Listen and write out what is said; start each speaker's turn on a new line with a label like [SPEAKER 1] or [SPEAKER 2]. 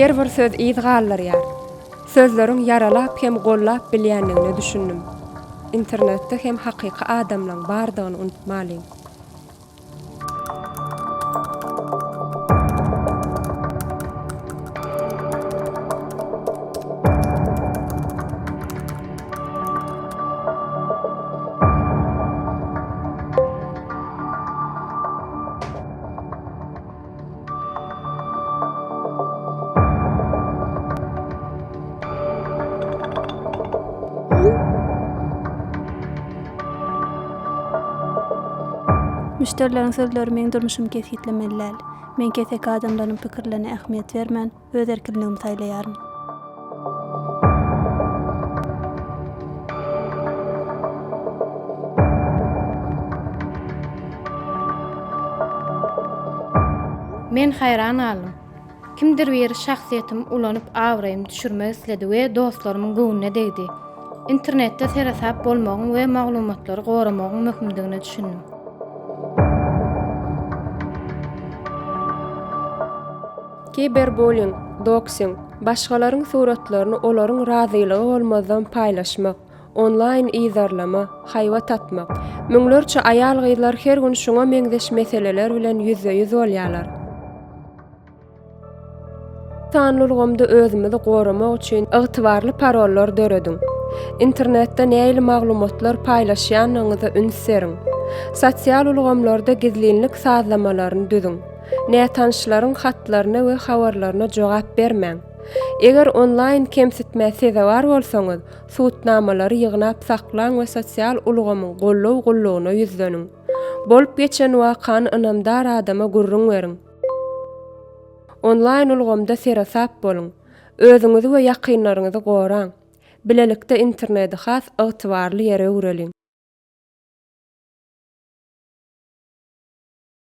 [SPEAKER 1] Her bir söz ýyzgallar ýar. Sözleriň yaralap hem gollap bilýänligini düşündim. İnternetde hem hakyky adamlaryň bardygyny unutmalyň.
[SPEAKER 2] Müşterilerin sözleri meň durmuşymy kesgitlemeliler. Men kesek adamlaryň pikirlerine ähmiýet bermän, öz erkinligimi taýlaýaryn.
[SPEAKER 3] Men hayran aldım. Kimdir bir şahsiýetim ulanyp awraýym düşürmek isledi we dostlarymyň göwnüne degdi. İnternetde serasap bolmagyň we maglumatlary goramagyň möhümdigini düşündim.
[SPEAKER 1] Kiberbullying, doxing, başgalaryň suratlaryny olaryň razylygy bolmazdan paýlaşmak, online ýyzarlama, haýwat atmak. Müňlerçe aýal gyzlar her gün şuňa meňzeş meseleler bilen ýüze-ýüz bolýarlar. Tanrylygymda özümizi goramak üçin ygtybarly parollar döredim. İnternetde näýli maglumatlar paýlaşýanyňyza ünseriň. Sosial ulgamlarda gizlinlik sazlamalaryny düzüň. Näme tanşlaryň hatlaryna we habarlaryna jogap bermäň. Eger online kemsitme seze bar bolsaňyz, suwtnamalary ýygnap saklaň we sosial ulgamyň gollaw-gollawna ýüzleniň. Bolup geçen wakany ynamdar adama gurrun beriň. Online ulgamda serasap boluň. Özüňizi we ýakynlaryňyzy goraň. Bilelikde interneti has ygtybarly ýere ureliň.